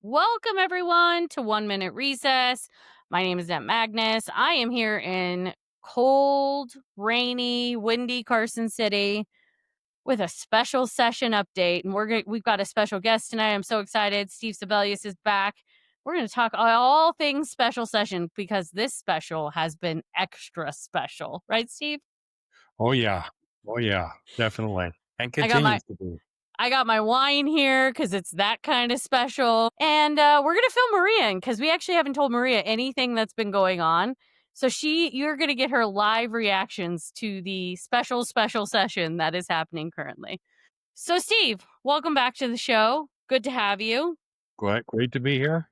Welcome, everyone, to 1 Minute Recess. My name is Annette Magnus. I am here in cold, rainy, windy Carson City with a special session update. And we've got a special guest tonight. I'm so excited. Steve Sebelius is back. We're going to talk all things special session because this special has been extra special. Right, Steve? Oh, yeah. Oh, yeah. Definitely. And I got my continues to be. I got my wine here because it's that kind of special. And we're going to fill Maria in because we actually haven't told Maria anything that's been going on. So you're going to get her live reactions to the special session that is happening currently. So Steve, welcome back to the show. Good to have you. Great to be here.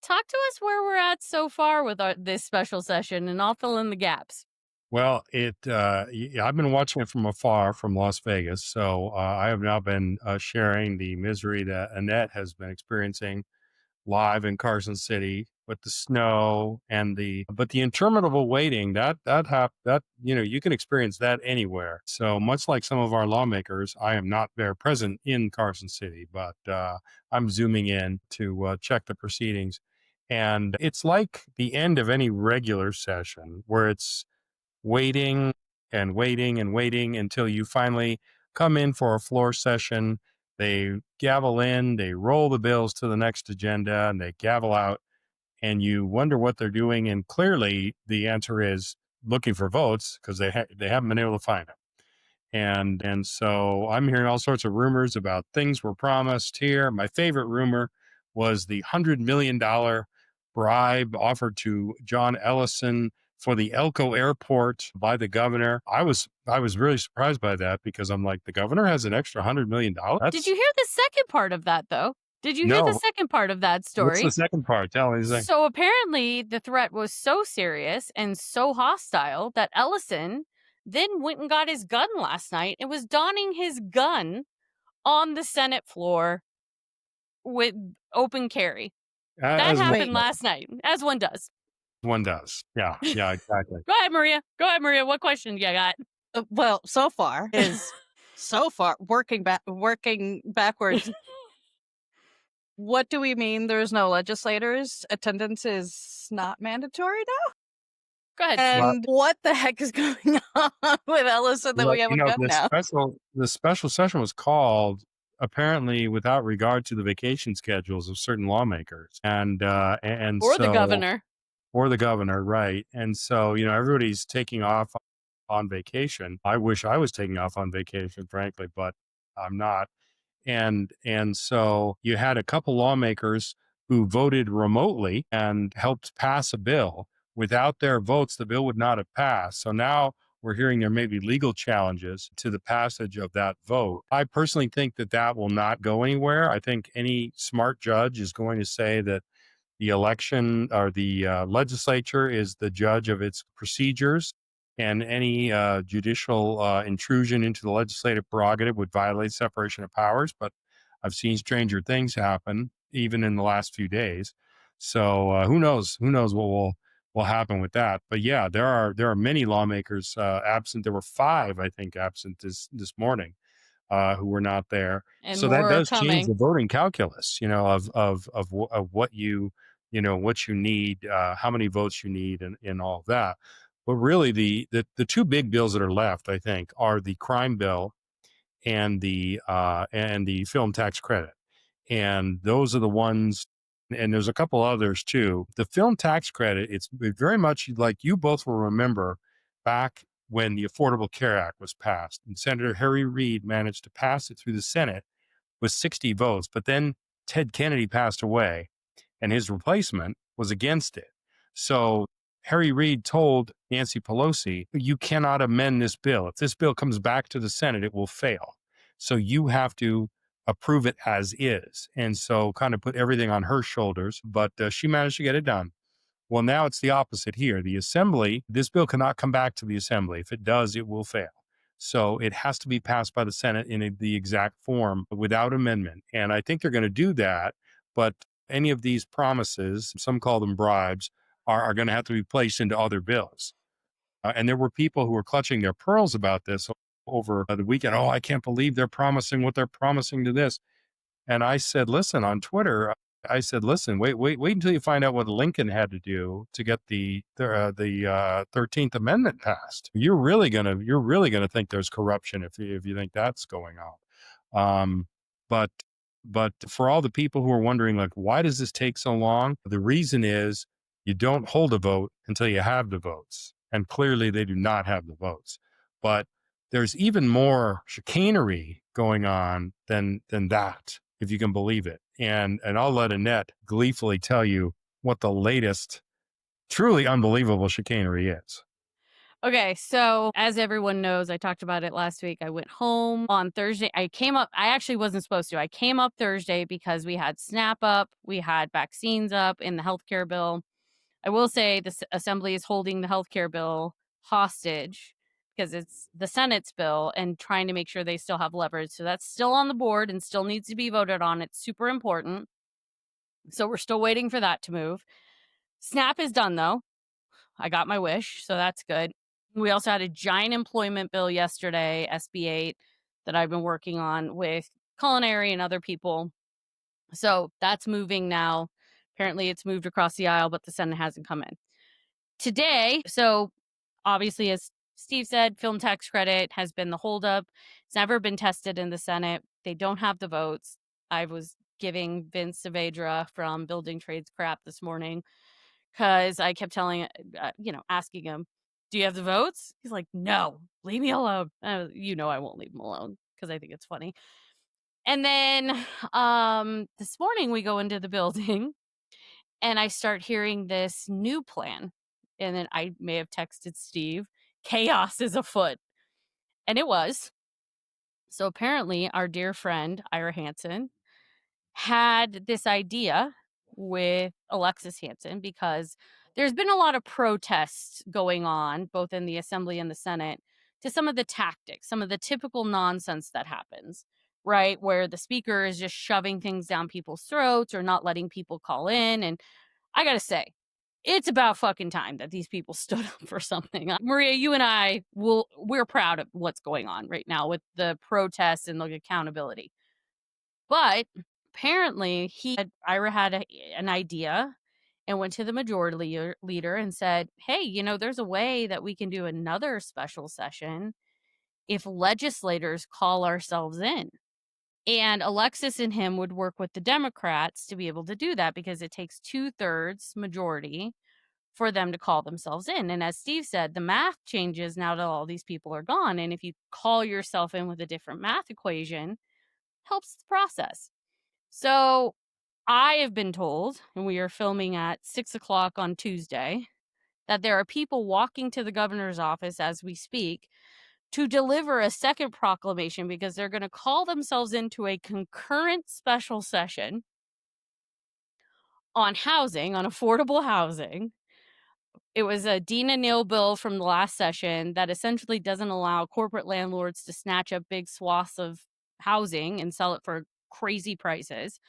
Talk to us where we're at so far with this special session, and I'll fill in the gaps. Well, I've been watching it from afar from Las Vegas. So I have now been sharing the misery that Annette has been experiencing live in Carson City with the snow and but the interminable waiting that you can experience that anywhere. So much like some of our lawmakers, I am not there present in Carson City, but I'm zooming in to check the proceedings. And it's like the end of any regular session where it's waiting and waiting and waiting until you finally come in for a floor session. They gavel in, they roll the bills to the next agenda, and they gavel out, and you wonder what they're doing. And clearly the answer is looking for votes because they haven't been able to find them. And so I'm hearing all sorts of rumors about things were promised here. My favorite rumor was the $100 million bribe offered to John Ellison for the Elko Airport by the governor. I was really surprised by that because I'm like, the governor has an extra $100 million. Did you hear the second part of that, though? Did you hear the second part of that story? What's the second part? Tell me. So apparently the threat was so serious and so hostile that Ellison then went and got his gun last night and was donning his gun on the Senate floor with open carry. That happened last night, as one does. One does. Yeah, exactly. Go ahead, Maria. What question you got? Well, so far working backwards. What do we mean there's no legislators? Attendance is not mandatory now? Go ahead. And what the heck is going on with Ellison that we haven't got now? The special session was called apparently without regard to the vacation schedules of certain lawmakers and or the governor. Or the governor, right. And so, everybody's taking off on vacation. I wish I was taking off on vacation, frankly, but I'm not. And so you had a couple lawmakers who voted remotely and helped pass a bill. Without their votes, the bill would not have passed. So now we're hearing there may be legal challenges to the passage of that vote. I personally think that will not go anywhere. I think any smart judge is going to say that the election or the legislature is the judge of its procedures, and any judicial intrusion into the legislative prerogative would violate separation of powers. But I've seen stranger things happen even in the last few days. So who knows what will happen with that. But yeah, there are many lawmakers absent. There were 5, I think, absent this morning who were not there. And so that does change the voting calculus, of what you need, how many votes you need, and all of that. But really, the 2 big bills that are left, I think, are the crime bill and the film tax credit. And those are the ones, and there's a couple others too. The film tax credit, it's very much like you both will remember back when the Affordable Care Act was passed, and Senator Harry Reid managed to pass it through the Senate with 60 votes. But then Ted Kennedy passed away, and his replacement was against it. So Harry Reid told Nancy Pelosi, you cannot amend this bill. If this bill comes back to the Senate, it will fail. So you have to approve it as is. And so kind of put everything on her shoulders, but she managed to get it done. Well, now it's the opposite here. The Assembly, this bill cannot come back to the Assembly. If it does, it will fail. So it has to be passed by the Senate in the exact form without amendment. And I think they're going to do that. But any of these promises, some call them bribes, are going to have to be placed into other bills. And there were people who were clutching their pearls about this over the weekend. Oh, I can't believe they're promising what they're promising to this. And I said, listen, on Twitter, I said, listen, wait until you find out what Lincoln had to do to get the 13th Amendment passed. You're really gonna think there's corruption if you think that's going on. But for all the people who are wondering, like, why does this take so long? The reason is you don't hold a vote until you have the votes, and clearly they do not have the votes. But there's even more chicanery going on than that, if you can believe it. And I'll let Annette gleefully tell you what the latest truly unbelievable chicanery is. Okay, so as everyone knows, I talked about it last week. I went home on Thursday. I actually wasn't supposed to. I came up Thursday because we had SNAP up, we had vaccines up in the healthcare bill. I will say the Assembly is holding the healthcare bill hostage because it's the Senate's bill and trying to make sure they still have leverage. So that's still on the board and still needs to be voted on. It's super important. So we're still waiting for that to move. SNAP is done though. I got my wish, so that's good. We also had a giant employment bill yesterday, SB 8, that I've been working on with Culinary and other people. So that's moving now. Apparently it's moved across the aisle, but the Senate hasn't come in. Today, so obviously, as Steve said, film tax credit has been the holdup. It's never been tested in the Senate. They don't have the votes. I was giving Vince Saavedra from Building Trades crap this morning because I kept asking him, do you have the votes? He's like, no, leave me alone. I won't leave him alone because I think it's funny. And then this morning we go into the building and I start hearing this new plan. And then I may have texted Steve, chaos is afoot. And it was. So apparently our dear friend, Ira Hansen, had this idea with Alexis Hansen because there's been a lot of protests going on, both in the Assembly and the Senate, to some of the tactics, some of the typical nonsense that happens, right? Where the speaker is just shoving things down people's throats or not letting people call in. And I got to say, it's about fucking time that these people stood up for something. Maria, you and we're proud of what's going on right now with the protests and the accountability. But apparently Ira had an idea and went to the majority leader and said, hey, there's a way that we can do another special session if legislators call ourselves in. And Alexis and him would work with the Democrats to be able to do that because it takes 2/3 majority for them to call themselves in. And as Steve said, the math changes now that all these people are gone. And if you call yourself in with a different math equation, helps the process. So I have been told, and we are filming at 6:00 on Tuesday, that there are people walking to the governor's office as we speak to deliver a second proclamation because they're going to call themselves into a concurrent special session on housing, on affordable housing. It was a Dina Neal bill from the last session that essentially doesn't allow corporate landlords to snatch up big swaths of housing and sell it for crazy prices.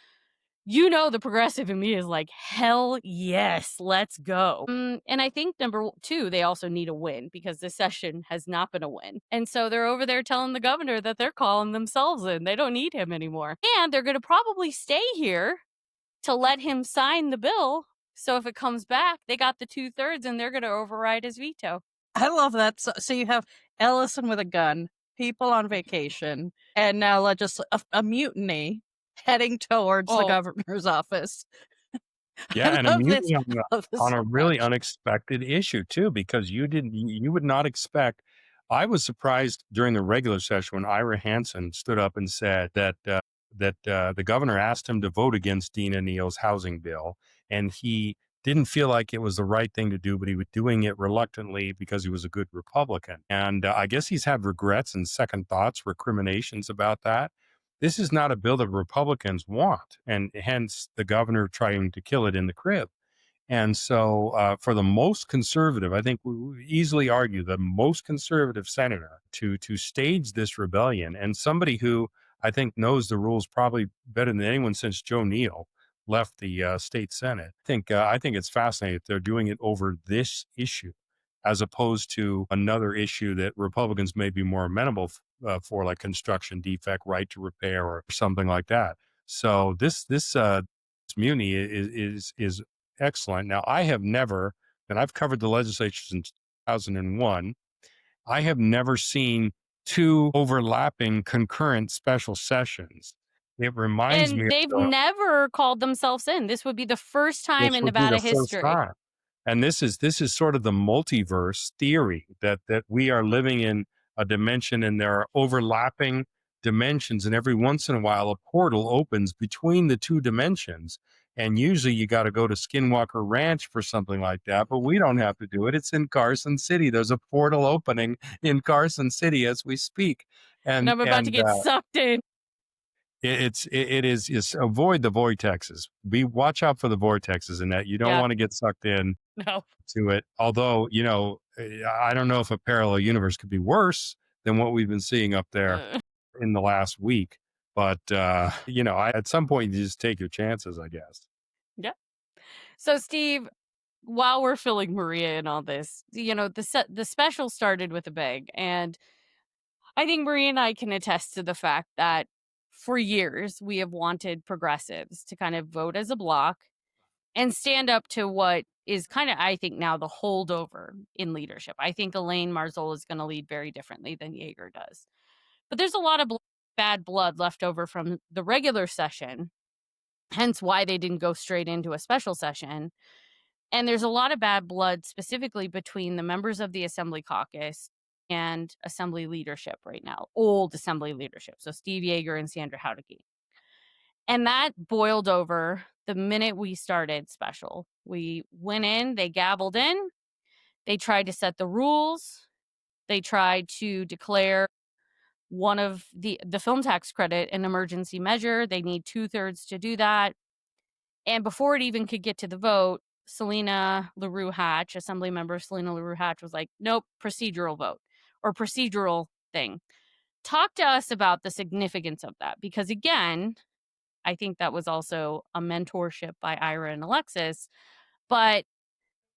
The progressive in me is like, hell yes, let's go. And I think number 2, they also need a win because this session has not been a win. And so they're over there telling the governor that they're calling themselves in. They don't need him anymore. And they're going to probably stay here to let him sign the bill. So if it comes back, they got the 2/3 and they're going to override his veto. I love that. So you have Ellison with a gun, people on vacation, and now a mutiny heading towards the governor's office. Yeah, and a mutiny on a really unexpected issue too, because you would not expect. I was surprised during the regular session when Ira Hansen stood up and said that the governor asked him to vote against Dina Neal's housing bill, and he didn't feel like it was the right thing to do, but he was doing it reluctantly because he was a good Republican. And I guess he's had regrets and second thoughts, recriminations about that. This is not a bill that Republicans want, and hence the governor trying to kill it in the crib. And so for the most conservative, I think we easily argue the most conservative senator to stage this rebellion, and somebody who I think knows the rules probably better than anyone since Joe Neal, left the state Senate. I think it's fascinating that they're doing it over this issue, as opposed to another issue that Republicans may be more amenable for, like construction defect, right to repair, or something like that. So this mutiny is excellent. Now, I have never, and I've covered the legislature since 2001. I have never seen two overlapping concurrent special sessions. It reminds me And of they've the never called themselves in. This would be the first time This in would be Nevada the first history. time. And this is sort of the multiverse theory that we are living in a dimension, and there are overlapping dimensions, and every once in a while a portal opens between the two dimensions. And usually you got to go to Skinwalker Ranch for something like that, but we don't have to do it. It's in Carson City. There's a portal opening in Carson City as we speak. And And I'm about to and get sucked in. it is avoid the vortexes. Watch out for the vortexes, and that you don't Yeah. want to get sucked in No. to it. Although, I don't know if a parallel universe could be worse than what we've been seeing up there in the last week. But, at some point, you just take your chances, I guess. Yeah. So, Steve, while we're filling Maria in all this, the special started with a bang, and I think Maria and I can attest to the fact that for years we have wanted progressives to kind of vote as a block and stand up to what is kind of, I think, now the holdover in leadership. I think Elaine Marzol is going to lead very differently than Yeager does. But there's a lot of bad blood left over from the regular session, hence why they didn't go straight into a special session. And there's a lot of bad blood specifically between the members of the Assembly caucus and Assembly leadership right now, old Assembly leadership. So Steve Yeager and Sandra Haudeke. And that boiled over the minute we started special. We went in, they gavelled in, they tried to set the rules, they tried to declare one of the film tax credit an emergency measure. They need 2/3 to do that. And before it even could get to the vote, Selena LaRue Hatch, Assembly member Selena LaRue Hatch, was like, nope, procedural vote or procedural thing. Talk to us about the significance of that, because again, I think that was also a mentorship by Ira and Alexis. But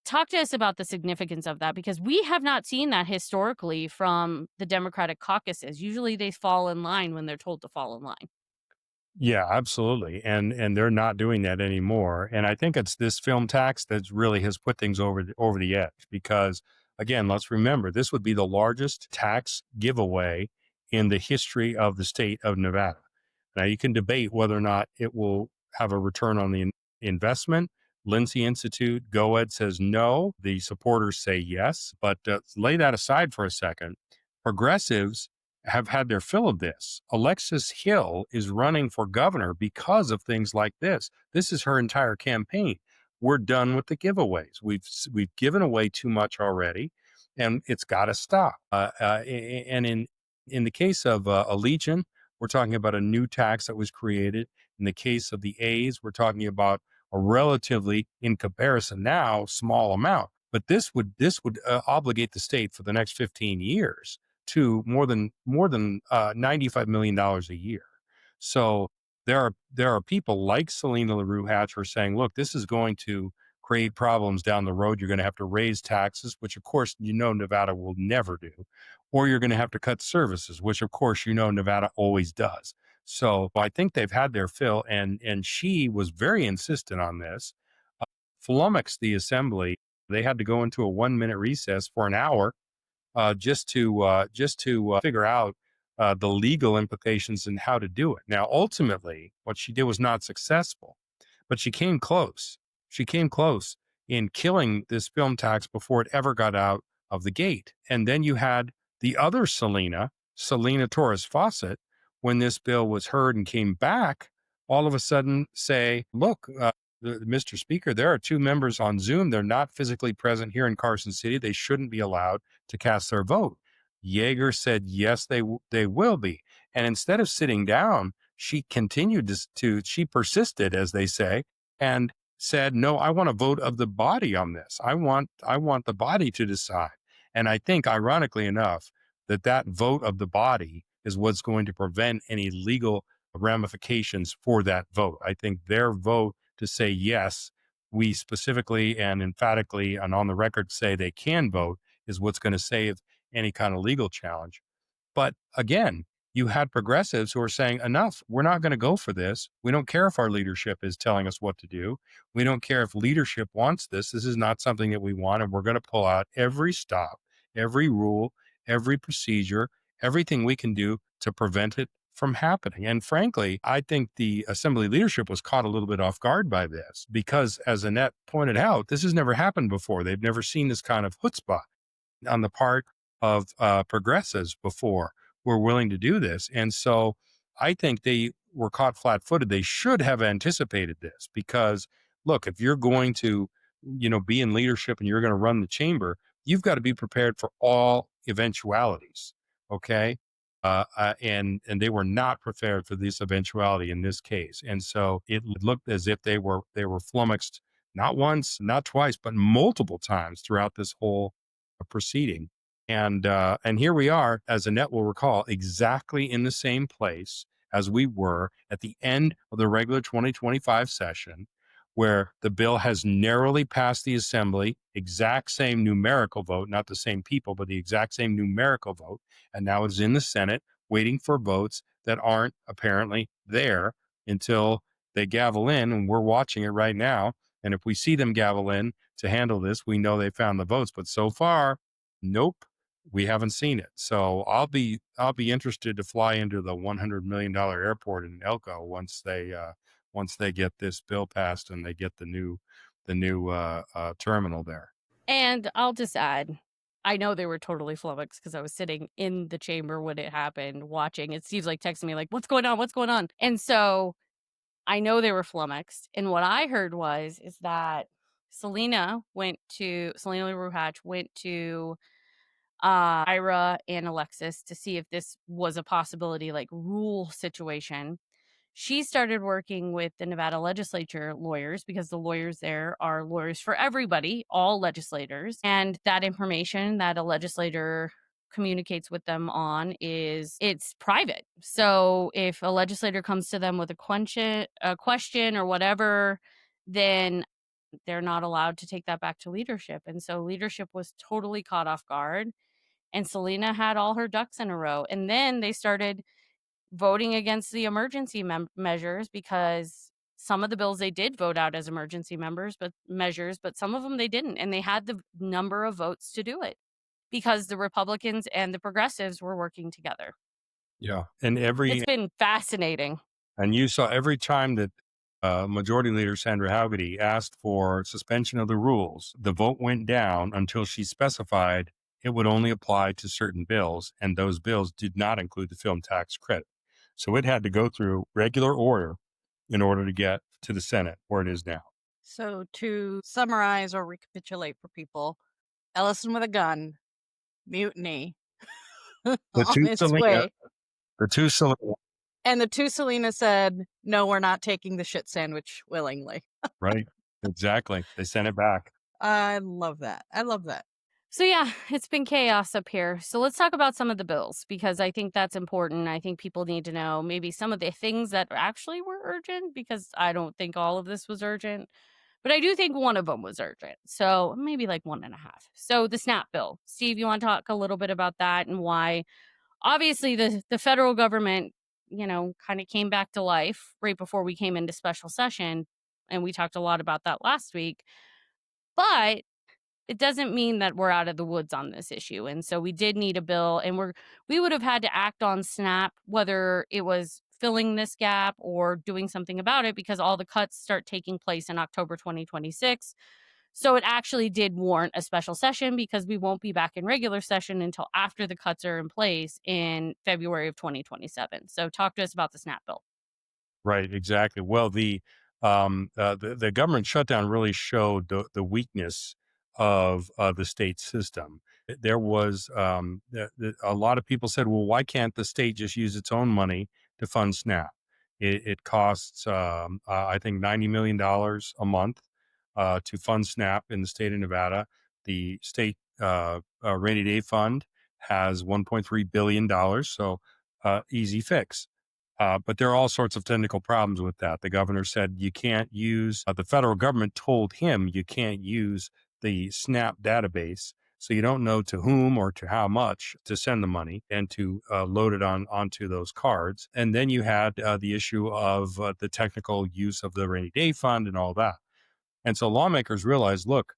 talk to us about the significance of that, because we have not seen that historically from the Democratic caucuses. Usually they fall in line when they're told to fall in line. Yeah, absolutely. And they're not doing that anymore. And I think it's this film tax that really has put things over the edge, because again, let's remember, this would be the largest tax giveaway in the history of the state of Nevada. Now, you can debate whether or not it will have a return on the investment. Lindsay Institute, GOED says no. The supporters say yes. But lay that aside for a second. Progressives have had their fill of this. Alexis Hill is running for governor because of things like this. This is her entire campaign. We're done with the giveaways. We've given away too much already, and it's got to stop. And in the case of Allegiant, we're talking about a new tax that was created. In the case of the A's, we're talking about a relatively, in comparison now, small amount. But this would obligate the state for the next 15 years to more than $95 million a year. So there are people like Selena LaRue Hatch who are saying, look, this is going to create problems down the road. You're going to have to raise taxes, which of course Nevada will never do, or you're going to have to cut services, which of course Nevada always does. So I think they've had their fill, and she was very insistent on this. Flummoxed the assembly. They had to go into a 1-minute recess for an hour just to figure out the legal implications and how to do it. Now, ultimately, what she did was not successful, but she came close. She came close in killing this film tax before it ever got out of the gate. And then you had the other Selena Torres Fawcett, when this bill was heard and came back, all of a sudden say, look, Mr. Speaker, there are two members on Zoom. They're not physically present here in Carson City. They shouldn't be allowed to cast their vote. Yeager said, yes, they will be. And instead of sitting down, she continued she persisted, as they say, and said, no, I want a vote of the body on this. I want the body to decide. And I think, ironically enough, that vote of the body is what's going to prevent any legal ramifications for that vote. I think their vote to say, yes, we specifically and emphatically and on the record say they can vote is what's going to save any kind of legal challenge. But again, you had progressives who are saying, enough, we're not going to go for this. We don't care if our leadership is telling us what to do. We don't care if leadership wants this. This is not something that we want. And we're going to pull out every stop, every rule, every procedure, everything we can do to prevent it from happening. And frankly, I think the assembly leadership was caught a little bit off guard by this because, as Annette pointed out, this has never happened before. They've never seen this kind of chutzpah on the part of progressives before were willing to do this. And so I think they were caught flat footed. They should have anticipated this because, look, if you're going to, be in leadership and you're going to run the chamber, you've got to be prepared for all eventualities. Okay. And they were not prepared for this eventuality in this case. And so it looked as if they were flummoxed not once, not twice, but multiple times throughout this whole proceeding. And here we are, as Annette will recall, exactly in the same place as we were at the end of the regular 2025 session, where the bill has narrowly passed the assembly, exact same numerical vote, not the same people, but the exact same numerical vote. And now it's in the Senate waiting for votes that aren't apparently there until they gavel in. And we're watching it right now. And if we see them gavel in to handle this, we know they found the votes. But so far, nope, we haven't seen it. So I'll be interested to fly into the $100 million airport in Elko once they get this bill passed and they get the new terminal there. And I'll just add, I know they were totally flummoxed because I was sitting in the chamber when it happened, watching. And Steve's like texting me like, "What's going on? What's going on?" And so I know they were flummoxed. And what I heard is that Selena LaRue Hatch went to Ira and Alexis to see if this was a possibility, like rule situation. She started working with the Nevada legislature lawyers because the lawyers there are lawyers for everybody, all legislators. And that information that a legislator communicates with them on it's private. So if a legislator comes to them with a question or whatever, then they're not allowed to take that back to leadership. And so leadership was totally caught off guard. And Selena had all her ducks in a row. And then they started voting against the emergency measures because some of the bills they did vote out as emergency measures, but some of them they didn't. And they had the number of votes to do it because the Republicans and the progressives were working together. Yeah. And It's been fascinating. And you saw every time that Majority Leader Sandra Haggerty asked for suspension of the rules, the vote went down until she specified it would only apply to certain bills, and those bills did not include the film tax credit. So it had to go through regular order in order to get to the Senate where it is now. So to summarize or recapitulate for people, Ellison with a gun, mutiny, on its way. The two Selena. And the two Selena said, "No, we're not taking the shit sandwich willingly." Right. Exactly. They sent it back. I love that. So yeah, it's been chaos up here. So let's talk about some of the bills because I think that's important. I think people need to know maybe some of the things that actually were urgent because I don't think all of this was urgent. But I do think one of them was urgent. So maybe like 1.5. So the SNAP bill. Steve, you want to talk a little bit about that and why obviously the federal government, kind of came back to life right before we came into special session. And we talked a lot about that last week. But it doesn't mean that we're out of the woods on this issue. And so we did need a bill and we would have had to act on SNAP, whether it was filling this gap or doing something about it because all the cuts start taking place in October 2026. So it actually did warrant a special session because we won't be back in regular session until after the cuts are in place in February of 2027. So talk to us about the SNAP bill. Right, exactly. Well, the government shutdown really showed the weakness of the state system. There was a lot of people said, "Well, why can't the state just use its own money to fund SNAP?" It costs, I think, $90 million a month to fund SNAP in the state of Nevada. The state rainy day fund has $1.3 billion, so easy fix. But there are all sorts of technical problems with that. The governor said you can't use, the federal government told him you can't use the SNAP database. So you don't know to whom or to how much to send the money and to load it onto those cards. And then you had the issue of the technical use of the rainy day fund and all that. And so lawmakers realized, look,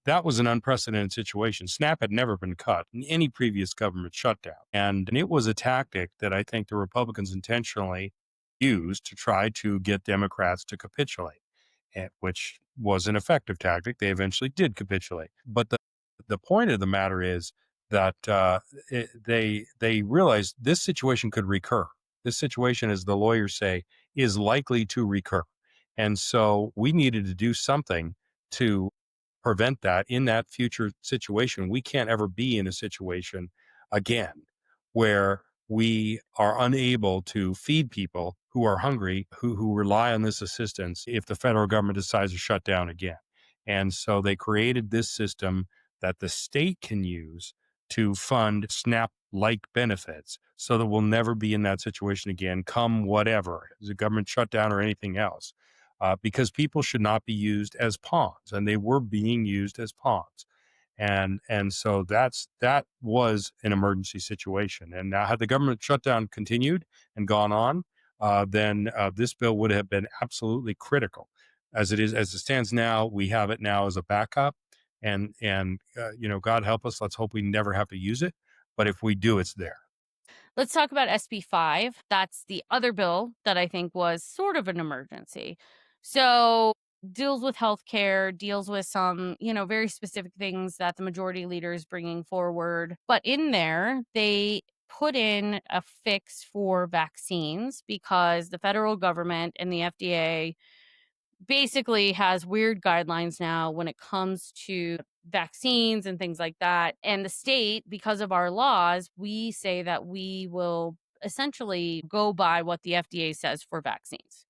that was an unprecedented situation. SNAP had never been cut in any previous government shutdown. And it was a tactic that I think the Republicans intentionally used to try to get Democrats to capitulate, which was an effective tactic. They eventually did capitulate. But the point of the matter is that they realized this situation could recur. This situation, as the lawyers say, is likely to recur. And so we needed to do something to prevent that in that future situation. We can't ever be in a situation again where we are unable to feed people who are hungry, who rely on this assistance if the federal government decides to shut down again. And so they created this system that the state can use to fund SNAP like benefits so that we'll never be in that situation again, come whatever, the government shutdown or anything else. Because people should not be used as pawns, and they were being used as pawns, and so that was an emergency situation. And now, had the government shutdown continued and gone on, then this bill would have been absolutely critical. As it stands now, we have it now as a backup, and God help us. Let's hope we never have to use it, but if we do, it's there. Let's talk about SB 5. That's the other bill that I think was sort of an emergency. So, deals with healthcare, deals with some, very specific things that the majority leader is bringing forward. But in there, they put in a fix for vaccines because the federal government and the FDA basically has weird guidelines now when it comes to vaccines and things like that. And the state, because of our laws, we say that we will essentially go by what the FDA says for vaccines.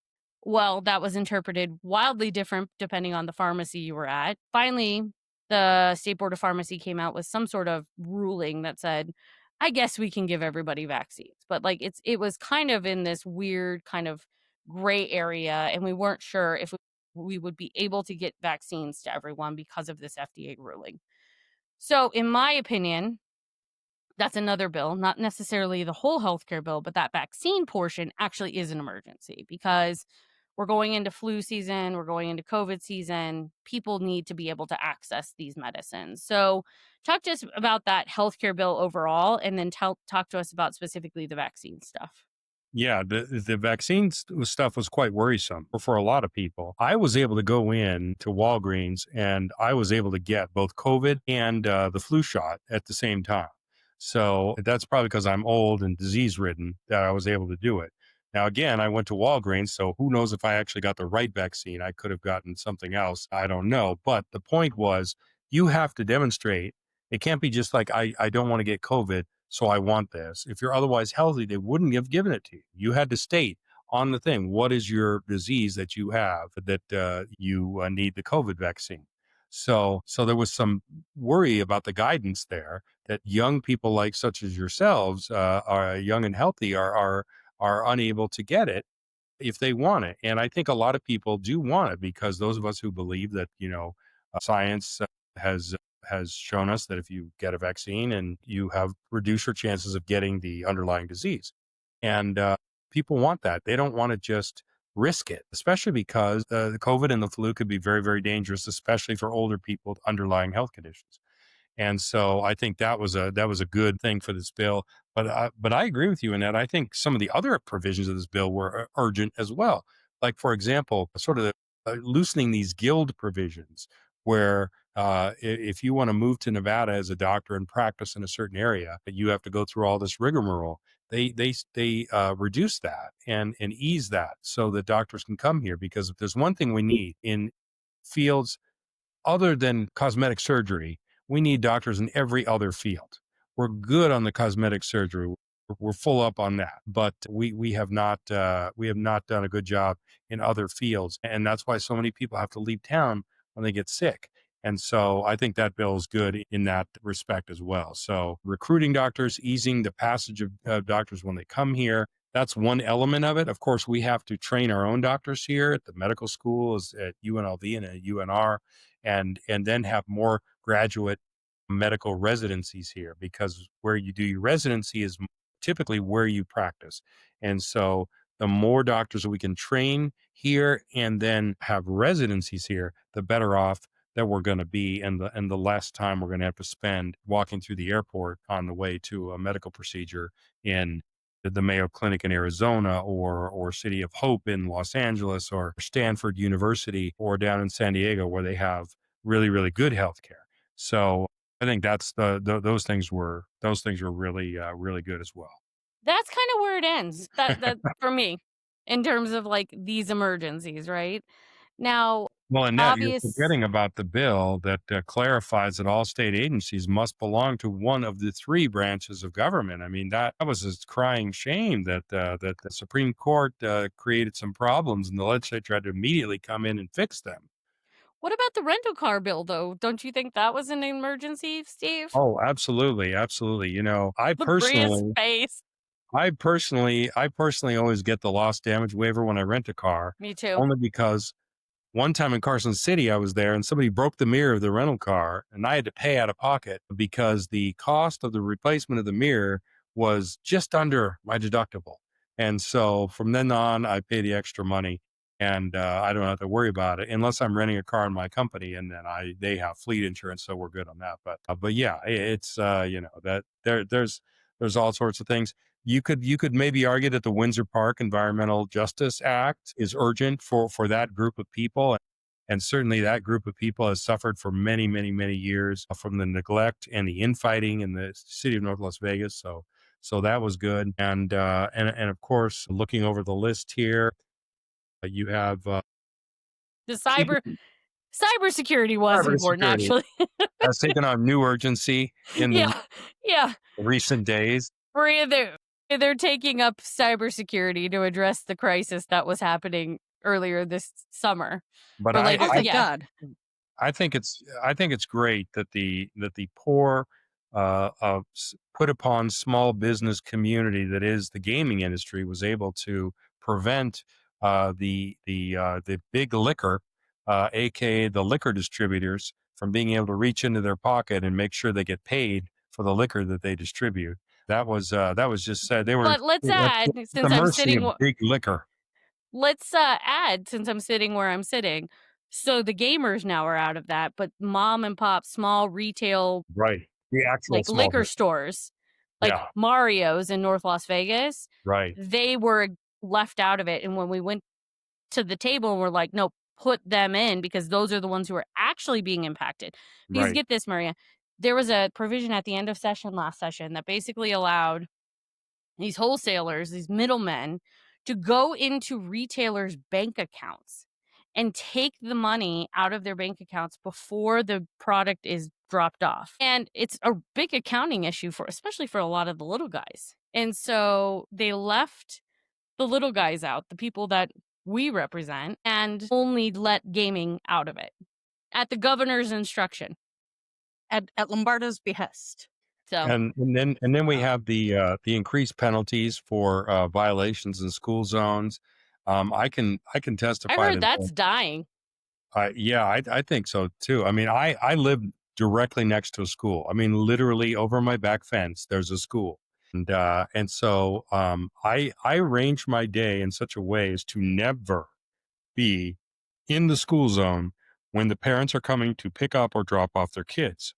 Well, that was interpreted wildly different depending on the pharmacy you were at. Finally, the State Board of Pharmacy came out with some sort of ruling that said, I guess we can give everybody vaccines. But it was kind of in this weird kind of gray area, and we weren't sure if we would be able to get vaccines to everyone because of this FDA ruling. So, in my opinion, that's another bill, not necessarily the whole healthcare bill, but that vaccine portion actually is an emergency because we're going into flu season, we're going into COVID season. People need to be able to access these medicines. So, talk to us about that healthcare bill overall, and then talk to us about specifically the vaccine stuff. Yeah, the vaccine stuff was quite worrisome for a lot of people. I was able to go in to Walgreens and I was able to get both COVID and the flu shot at the same time. So that's probably because I'm old and disease ridden that I was able to do it. Now, again, I went to Walgreens, so who knows if I actually got the right vaccine? I could have gotten something else. I don't know. But the point was, you have to demonstrate. It can't be just like, I don't want to get COVID, so I want this. If you're otherwise healthy, they wouldn't have given it to you. You had to state on the thing, what is your disease that you have that you need the COVID vaccine? So there was some worry about the guidance there that young people like such as yourselves are young and healthy are unable to get it if they want it. And I think a lot of people do want it because those of us who believe that, science has has shown us that if you get a vaccine and you have reduced your chances of getting the underlying disease. And people want that. They don't want to just risk it, especially because the COVID and the flu could be very, very dangerous, especially for older people with underlying health conditions. And so I think that was a good thing for this bill. But I agree with you in that I think some of the other provisions of this bill were urgent as well. Like, for example, sort of loosening these guild provisions, where if you want to move to Nevada as a doctor and practice in a certain area, you have to go through all this rigmarole. They reduce that and ease that so that doctors can come here, because if there's one thing we need in fields other than cosmetic surgery, we need doctors in every other field. We're good on the cosmetic surgery. We're full up on that, but we have not done a good job in other fields, and that's why so many people have to leave town when they get sick. And so I think that bill is good in that respect as well. So recruiting doctors, easing the passage of doctors when they come here, That's one element of it. Of course, we have to train our own doctors here at the medical schools at UNLV and at UNR, and then have more graduate medical residencies here, because where you do your residency is typically where you practice. And so the more doctors we can train here and then have residencies here, the better off that we're going to be, and the less time we're going to have to spend walking through the airport on the way to a medical procedure in the Mayo Clinic in Arizona, or City of Hope in Los Angeles, or Stanford University, or down in San Diego, where they have really, really good healthcare. So I think that's those things were really, really good as well. That's kind of where it ends. That for me, in terms of like these emergencies, right? Now, Well, Annette, you're obvious. forgetting about the bill that clarifies that all state agencies must belong to one of the three branches of government. I mean, that was a crying shame that that the Supreme Court created some problems, and the legislature had to immediately come in and fix them. What about the rental car bill, though? Don't you think that was an emergency, Steve? Oh, absolutely, absolutely. You know, Look, Bria's face. I personally always get the loss damage waiver when I rent a car, Me too. only because one time in Carson City, I was there and somebody broke the mirror of the rental car, and I had to pay out of pocket because the cost of the replacement of the mirror was just under my deductible. And so from then on, I pay the extra money, and I don't have to worry about it unless I'm renting a car in my company, and then they have fleet insurance, so we're good on that. But yeah, it's that there's all sorts of things. You could maybe argue that the Windsor Park Environmental Justice Act is urgent for that group of people. And certainly that group of people has suffered for many, many, many years from the neglect and the infighting in the city of North Las Vegas. So that was good. And of course, looking over the list here, you have The cybersecurity was important, cybersecurity actually. has taken on new urgency in the Yeah, yeah. recent days. Bria, they're taking up cybersecurity to address the crisis that was happening earlier this summer, But or I, later. Oh, I thank Yeah, God. I think it's great that the poor put upon small business community that is the gaming industry was able to prevent the big liquor, aka the liquor distributors, from being able to reach into their pocket and make sure they get paid for the liquor that they distribute. That was just said they were but let's at add, the since I'm mercy sitting of big liquor. let's add, since I'm sitting where I'm sitting. So the gamers now are out of that, but mom and pop small retail, Right. The actual like small liquor business. stores, like Yeah. Mario's in North Las Vegas, Right. they were left out of it. And when we went to the table, we're like, no, put them in, because those are the ones who are actually being impacted. Because Right. get this, Maria, there was a provision at the end of last session, that basically allowed these wholesalers, these middlemen, to go into retailers' bank accounts and take the money out of their bank accounts before the product is dropped off. And it's a big accounting issue, especially for a lot of the little guys. And so they left the little guys out, the people that we represent, and only let gaming out of it at the governor's instruction. At Lombardo's behest. So And then we have the increased penalties for violations in school zones. I can I testify heard to that's that. dying. Yeah, I think so too. I mean, I live directly next to a school. I mean, literally over my back fence, there's a school, and so I arrange my day in such a way as to never be in the school zone when the parents are coming to pick up or drop off their kids.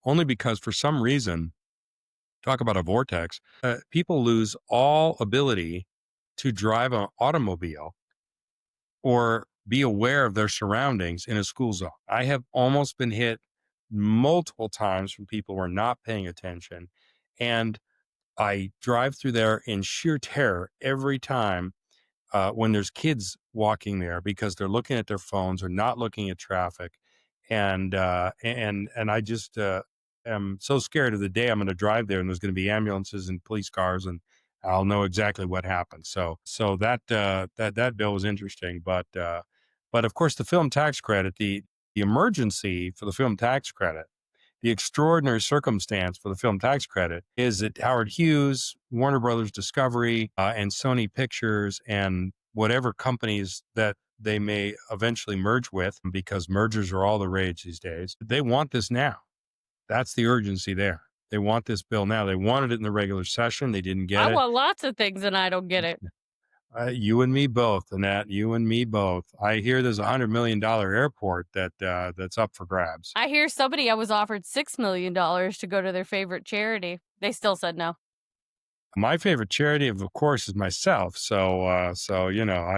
Only because for some reason, talk about a vortex, people lose all ability to drive an automobile or be aware of their surroundings in a school zone. I have almost been hit multiple times from people who are not paying attention. And I drive through there in sheer terror every time when there's kids walking there, because they're looking at their phones or not looking at traffic, and I just am so scared of the day I'm going to drive there and there's going to be ambulances and police cars, and I'll know exactly what happened. So that bill was interesting, but of course the film tax credit, the emergency for the film tax credit The extraordinary circumstance for the film tax credit is that Howard Hughes, Warner Brothers Discovery, and Sony Pictures, and whatever companies that they may eventually merge with, because mergers are all the rage these days, they want this now. That's the urgency there. They want this bill now. They wanted it in the regular session. They didn't get I it. want lots of things and I don't get it. You and me both, Annette. You and me both. I hear there's $100 million airport that's up for grabs. I hear somebody I was offered $6 million to go to their favorite charity. They still said no. My favorite charity, of course, is myself. So I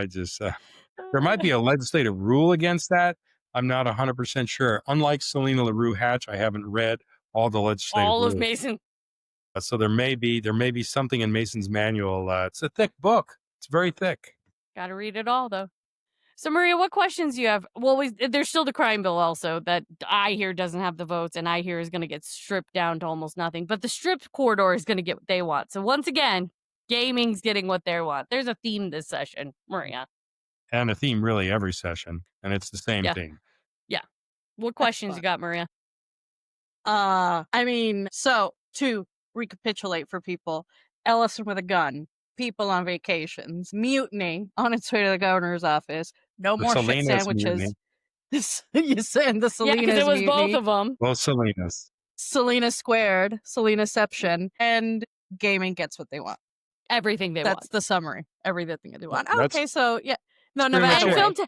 just there might be a legislative rule against that. I'm not 100% sure. Unlike Selena LaRue Hatch, I haven't read all the legislative All rules. of Mason. So there may be something in Mason's manual. It's a thick book. It's very thick. Got to read it all, though. So, Maria, what questions do you have? Well, there's still the crime bill also that I hear doesn't have the votes and I hear is going to get stripped down to almost nothing. But the stripped corridor is going to get what they want. So, once again, gaming's getting what they want. There's a theme this session, Maria. And a theme really every session. And it's the same thing. Yeah. What questions you got, Maria? So to recapitulate for people, Ellison with a gun, people on vacations, mutiny on its way to the governor's office, no more shit Salinas sandwiches. You said the Salinas Yeah, because it was mutiny, both of them. Well, Salinas. Selena squared, Selenaception, and gaming gets what they want. Everything they want. That's the summary. Everything they want. That's Okay, so yeah, no pretty much matter it. what.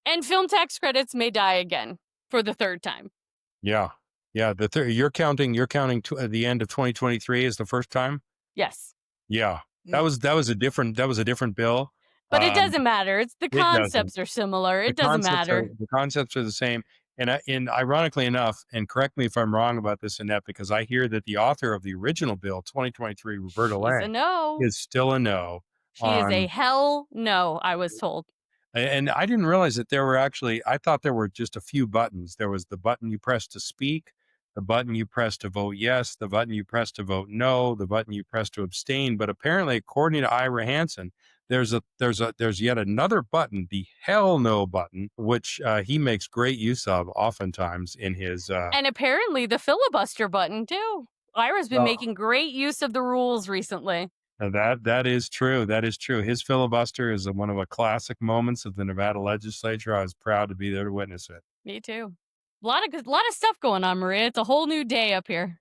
And film tax credits may die again for the third time. Yeah. You're counting to the end of 2023 as the first time. Yes. Yeah, that was a different bill. But it doesn't matter. It's the concepts are similar. It doesn't matter. The concepts are the same. And ironically enough, and correct me if I'm wrong about this, Annette, because I hear that the author of the original bill, 2023, Roberta Lang, is still a no. She is a hell no, I was told. And I didn't realize that there were I thought there were just a few buttons. There was the button you press to speak, the button you press to vote yes, the button you press to vote no, the button you press to abstain. But apparently, according to Ira Hansen, there's yet another button, the hell no button, which he makes great use of oftentimes in his. And apparently the filibuster button too. Ira's been making great use of the rules recently. That is true. That is true. His filibuster is one of the classic moments of the Nevada legislature. I was proud to be there to witness it. Me too. A lot of stuff going on, Maria. It's a whole new day up here.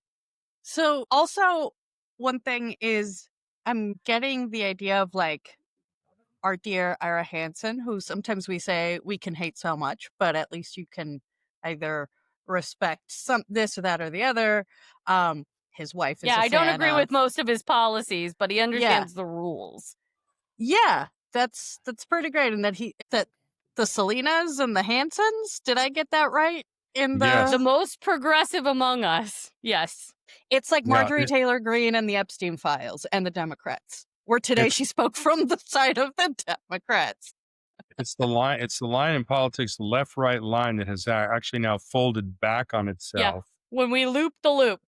So also one thing is I'm getting the idea of like our dear Ira Hansen, who sometimes we say we can hate so much, but at least you can either respect this or that or the other. His wife is I don't agree with most of his policies, but he understands the rules. Yeah, that's pretty great. And that the Salinas and the Hansons, did I get that right? The most progressive among us. Yes. It's like Marjorie Taylor Greene and the Epstein Files and the Democrats. Where today she spoke from the side of the Democrats. It's the line in politics, the left-right line that has actually now folded back on itself. Yeah, when we loop the loop.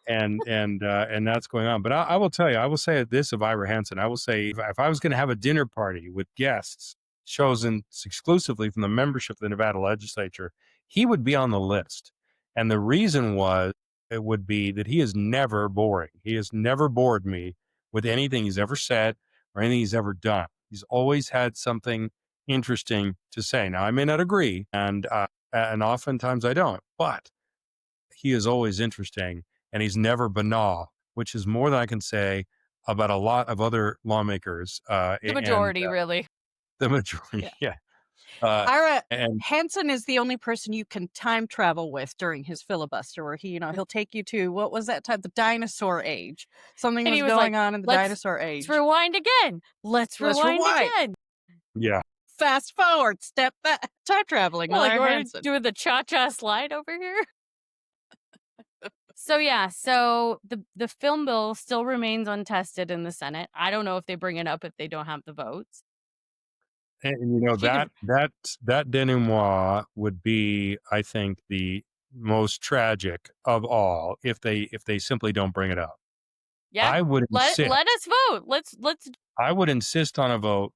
And that's going on. But I will tell you, I will say this of Ira Hansen. I will say if I was going to have a dinner party with guests chosen exclusively from the membership of the Nevada legislature, he would be on the list. And the reason would be that he is never boring. He has never bored me with anything he's ever said or anything he's ever done. He's always had something interesting to say. Now, I may not agree, and oftentimes I don't, but he is always interesting. And he's never banal, which is more than I can say about a lot of other lawmakers. The majority, really. The majority, yeah. Ira Hansen is the only person you can time travel with during his filibuster, where he'll take you to, what was that time? The dinosaur age. Something was going on in the dinosaur age. Let's rewind again. Let's rewind again. Yeah. Fast forward, step back, time traveling. Well, like we're doing the cha-cha slide over here. So the film bill still remains untested in the Senate. I don't know if they bring it up if they don't have the votes. And that denouement would be, I think, the most tragic of all if they simply don't bring it up. Yeah, I would let us vote. Let's. I would insist on a vote,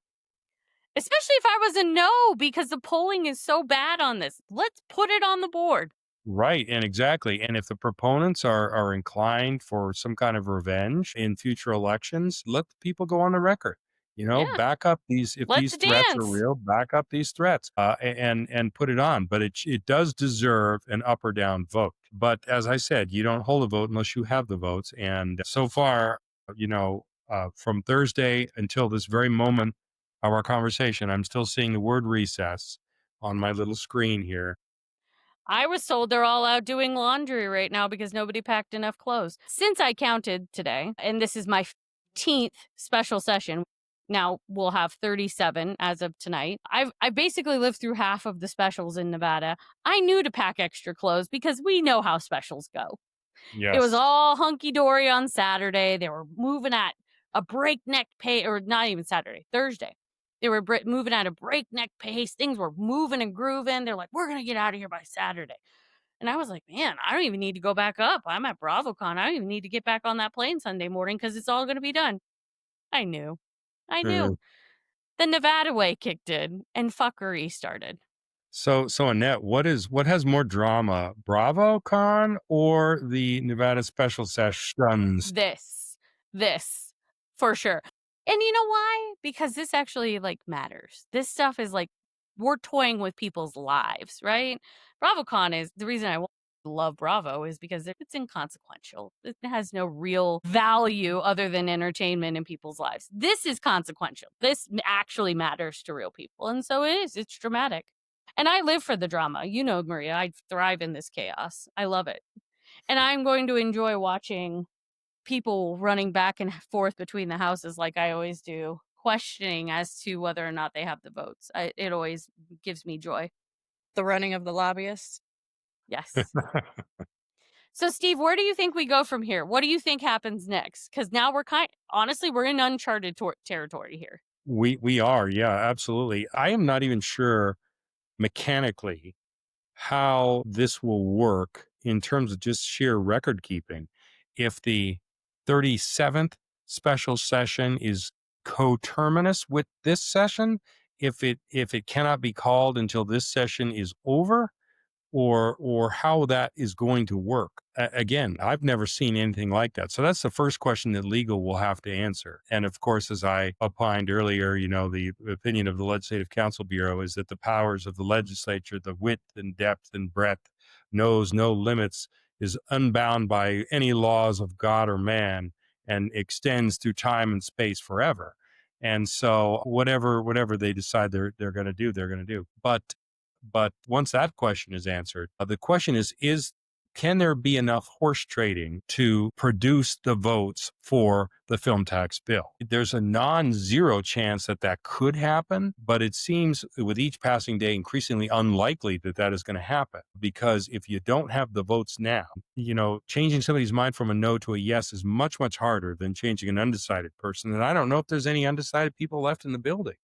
especially if I was a no, because the polling is so bad on this. Let's put it on the board. Right, and exactly. And if the proponents are inclined for some kind of revenge in future elections, let the people go on the record. Yeah, Back up these if let's these threats are dance. real, back up these threats, and put it on. But it does deserve an up or down vote. But as I said, you don't hold a vote unless you have the votes. And so far, from Thursday until this very moment of our conversation, I'm still seeing the word recess on my little screen here. I was told they're all out doing laundry right now because nobody packed enough clothes. Since I counted today, and this is my 15th special session, now we'll have 37 as of tonight. I basically lived through half of the specials in Nevada. I knew to pack extra clothes because we know how specials go. It was Yes. all hunky dory on Saturday. They were moving at a breakneck pace, or not even Saturday, Thursday. They were moving at a breakneck pace. Things were moving and grooving. They're like, we're going to get out of here by Saturday. And I was like, man, I don't even need to go back up. I'm at BravoCon. I don't even need to get back on that plane Sunday morning because it's all going to be done. I knew. I knew. The Nevada way kicked in and fuckery started. So Annette, what has more drama, BravoCon or the Nevada Special Sessions? This for sure. And you know why? Because this actually like matters. This stuff is like we're toying with people's lives, right? BravoCon is the reason I love Bravo is because it's inconsequential. It has no real value other than entertainment in people's lives. This is consequential. This actually matters to real people. And so it is. It's dramatic. And I live for the drama. You know, Maria, I thrive in this chaos. I love it. And I'm going to enjoy watching people running back and forth between the houses like I always do, questioning as to whether or not they have the votes. It always gives me joy. The running of the lobbyists. Yes. So, Steve, where do you think we go from here? What do you think happens next? Because now honestly, we're in uncharted territory here. We are, yeah, absolutely. I am not even sure mechanically how this will work in terms of just sheer record keeping. If the 37th special session is coterminous with this session, if it cannot be called until this session is over, or how that is going to work. Again, I've never seen anything like that. So that's the first question that legal will have to answer. And of course, as I opined earlier, the opinion of the Legislative Council Bureau is that the powers of the legislature, the width and depth and breadth, knows no limits, is unbound by any laws of God or man, and extends through time and space forever. And so whatever they decide they're going to do, they're going to do. But once that question is answered, the question is can there be enough horse trading to produce the votes for the film tax bill? There's a non-zero chance that that could happen, but it seems with each passing day increasingly unlikely that that is going to happen, because if you don't have the votes now, changing somebody's mind from a no to a yes is much, much harder than changing an undecided person. And I don't know if there's any undecided people left in the building.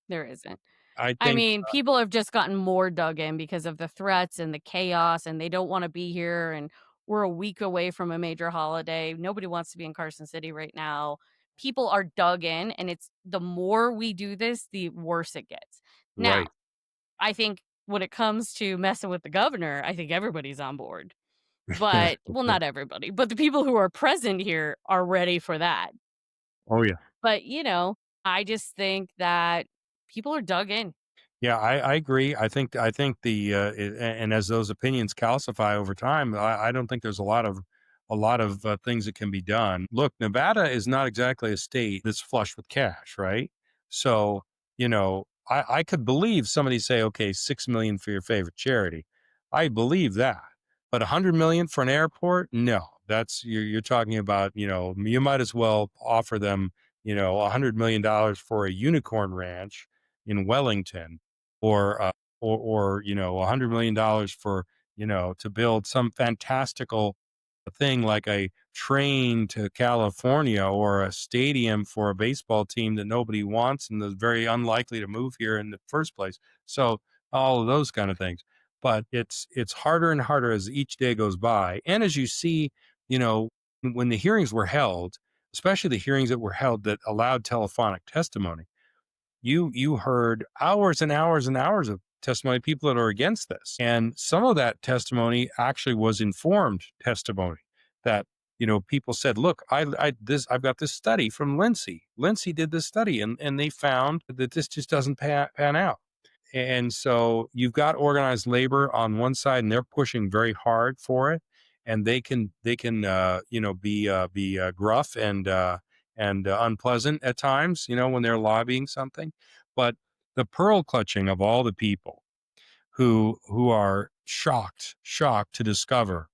There isn't. I I think mean, people have just gotten more dug in because of the threats and the chaos, and they don't want to be here. And we're a week away from a major holiday. Nobody wants to be in Carson City right now. People are dug in, and it's the more we do this, the worse it gets. Now, right. I think when it comes to messing with the governor, I think everybody's on board. But, well, not everybody, but the people who are present here are ready for that. Oh yeah. But, I just think that people are dug in. Yeah, I agree. I think and as those opinions calcify over time, I don't think there's a lot of things that can be done. Look, Nevada is not exactly a state that's flush with cash, right? So I could believe somebody say, okay, 6 million for your favorite charity. I believe that, but 100 million for an airport? No, that's you're talking about. You might as well offer them $100 million for a unicorn ranch in Wellington, or $100 million for to build some fantastical thing like a train to California, or a stadium for a baseball team that nobody wants and is very unlikely to move here in the first place. So all of those kind of things. But it's harder and harder as each day goes by. And as you see, when the hearings were held, especially the hearings that were held that allowed telephonic testimony, you heard hours and hours and hours of testimony, people that are against this. And some of that testimony actually was informed testimony that, people said, look, I've got this study from Lindsay. Lindsay did this study and they found that this just doesn't pan out. And so you've got organized labor on one side, and they're pushing very hard for it, and they can be gruff and unpleasant at times, when they're lobbying something. But the pearl clutching of all the people who are shocked to discover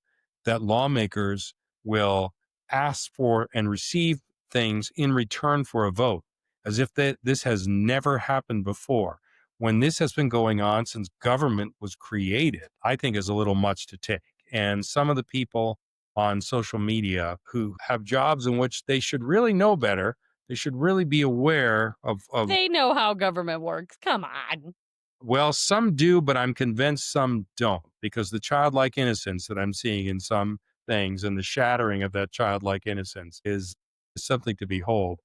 that lawmakers will ask for and receive things in return for a vote, as if this has never happened before. When this has been going on since government was created, I think is a little much to take. And some of the people on social media who have jobs in which they should really know better, they should really be aware of They know how government works. Come on. well, some do, but I'm convinced some don't, because the childlike innocence that I'm seeing in some things and the shattering of that childlike innocence is something to behold.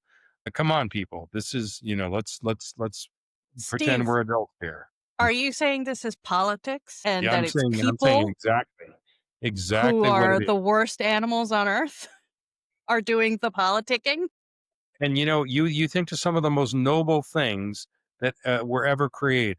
Come on, people. This is, let's pretend Steve, we're adults here. are you saying this is politics and Yeah, that I'm it's saying people exactly, who exactly what are it is. the worst animals on earth are doing the politicking? And you think to some of the most noble things that were ever created.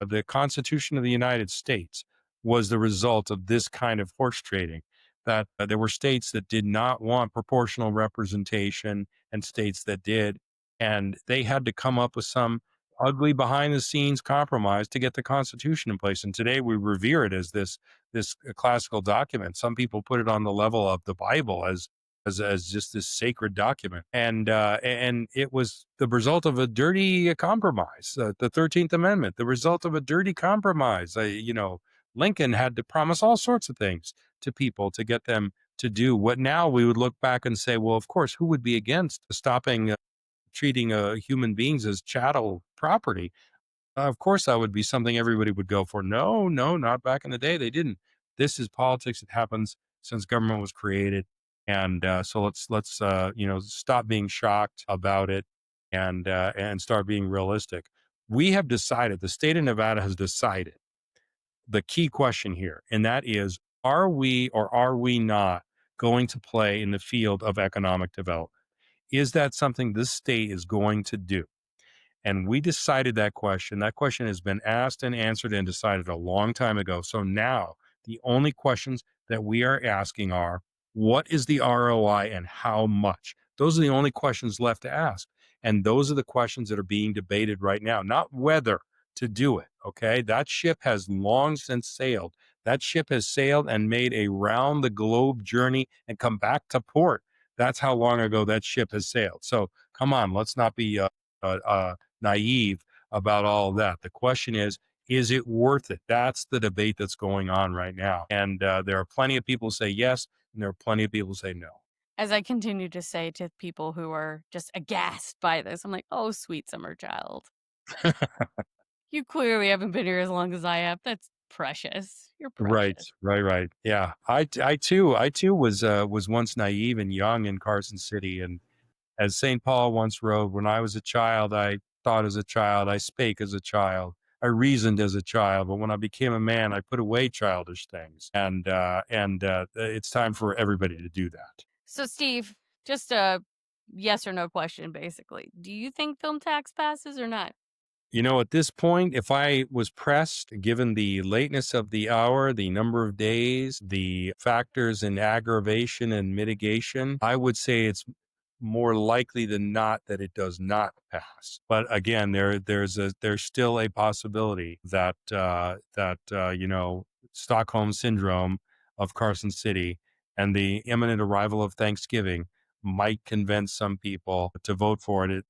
The Constitution of the United States was the result of this kind of horse trading. That there were states that did not want proportional representation and states that did. And they had to come up with some ugly behind the scenes compromise to get the Constitution in place. And today we revere it as this classical document. Some people put it on the level of the Bible as just this sacred document. And it was the result of a dirty compromise, the 13th Amendment, the result of a dirty compromise. Lincoln had to promise all sorts of things to people to get them to do what now we would look back and say, well, of course, who would be against stopping treating human beings as chattel property? Of course, that would be something everybody would go for. No, no, not back in the day. They didn't. This is politics. It happens since government was created, and so let's stop being shocked about it and start being realistic. We have decided. The state of Nevada has decided the key question here, and that is: are we or are we not going to play in the field of economic development? Is that something this state is going to do? And we decided that question. That question has been asked and answered and decided a long time ago. So now the only questions that we are asking are, what is the ROI and how much? Those are the only questions left to ask. And those are the questions that are being debated right now, not whether to do it. Okay. That ship has long since sailed. That ship has sailed and made a round the globe journey and come back to port. That's how long ago that ship has sailed. So come on, let's not be naive about all of that. The question is it worth it? That's the debate that's going on right now. And there are plenty of people who say yes, and there are plenty of people who say no. As I continue to say to people who are just aghast by this, I'm like, oh, sweet summer child. You clearly haven't been here as long as I have. That's precious. You're Right, precious. right. Yeah, I too was once naive and young in Carson City, and as St. Paul once wrote, when I was a child, I thought as a child, I spake as a child, I reasoned as a child, but when I became a man, I put away childish things. And it's time for everybody to do that. So, Steve, just a yes or no question, basically. Do you think film tax passes or not? At this point, if I was pressed, given the lateness of the hour, the number of days, the factors in aggravation and mitigation, I would say it's more likely than not that it does not pass. But again, there's still a possibility that Stockholm syndrome of Carson City and the imminent arrival of Thanksgiving might convince some people to vote for it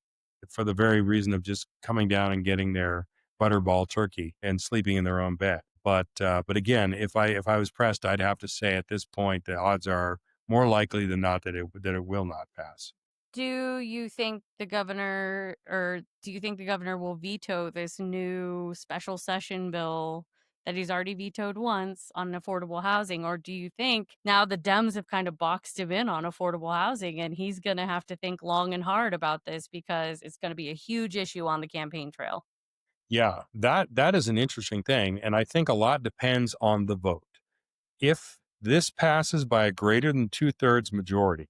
for the very reason of just coming down and getting their butterball turkey and sleeping in their own bed. But again, if I was pressed, I'd have to say at this point the odds are more likely than not that it will not pass. Do you think the governor will veto this new special session bill that he's already vetoed once on affordable housing? Or do you think now the Dems have kind of boxed him in on affordable housing and he's going to have to think long and hard about this because it's going to be a huge issue on the campaign trail? Yeah, that is an interesting thing, and I think a lot depends on the vote. If this passes by a greater than 2/3 majority,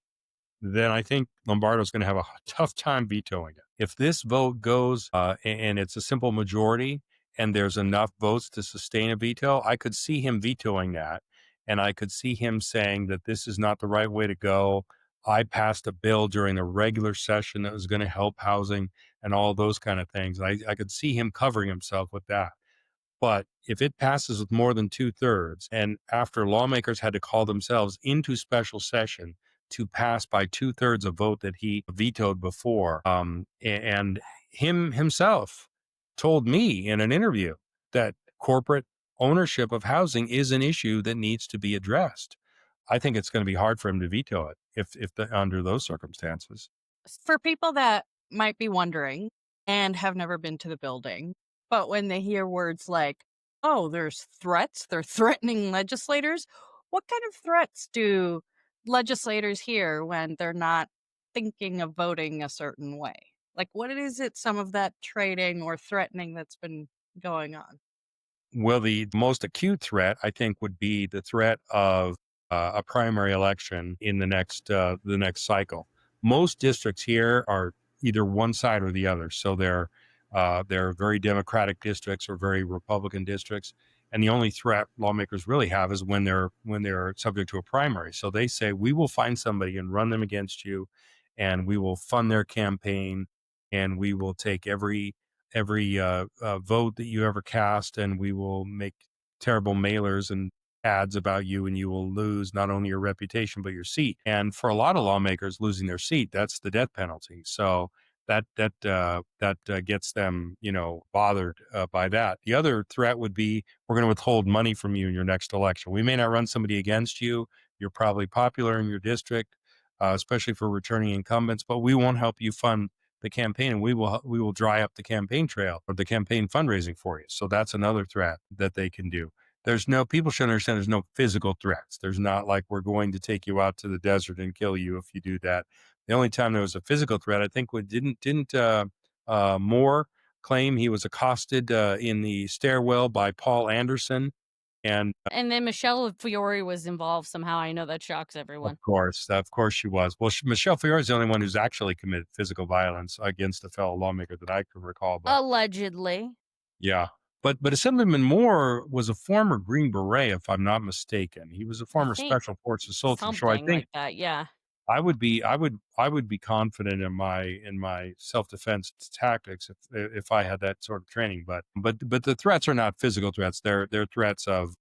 then I think Lombardo's going to have a tough time vetoing it. If this vote goes and it's a simple majority and there's enough votes to sustain a veto, I could see him vetoing that. And I could see him saying that this is not the right way to go. I passed a bill during the regular session that was going to help housing and all those kind of things. I could see him covering himself with that. But if it passes with more than 2/3, and after lawmakers had to call themselves into special session to pass by 2/3 a vote that he vetoed before, and him himself told me in an interview that corporate ownership of housing is an issue that needs to be addressed. I think it's going to be hard for him to veto it under those circumstances. For people that might be wondering and have never been to the building, but when they hear words like, oh, there's threats, they're threatening legislators, what kind of threats do legislators hear when they're not thinking of voting a certain way? Like, what is it, some of that trading or threatening that's been going on? Well, the most acute threat, I think, would be the threat of a primary election in the next cycle. Most districts here are either one side or the other, so they're very Democratic districts or very Republican districts. And the only threat lawmakers really have is when they're subject to a primary. So they say we will find somebody and run them against you, and we will fund their campaign, and we will take every vote that you ever cast, and we will make terrible mailers and ads about you, and you will lose not only your reputation but your seat. And for a lot of lawmakers, losing their seat, that's the death penalty. So that gets them, bothered by that. The other threat would be we're going to withhold money from you in your next election. We may not run somebody against you. You're probably popular in your district, especially for returning incumbents, but we won't help you fund the campaign, and we will dry up the campaign trail or the campaign fundraising for you. So that's another threat that they can do. There's no People should understand there's no physical threats. There's not like we're going to take you out to the desert and kill you if you do that. The only time there was a physical threat, I think, didn't Moore claim he was accosted in the stairwell by Paul Anderson, and And then Michelle Fiore was involved somehow. I know that shocks everyone. of course she was. Well, Michelle Fiore is the only one who's actually committed physical violence against a fellow lawmaker that I can recall. But Allegedly. yeah, but Assemblyman Moore was a former Green Beret, if I'm not mistaken. He was a I former think Special Forces soldier. So I something think like that. Yeah. I would be confident in my self defense tactics if I had that sort of training. But the threats are not physical threats. They're threats of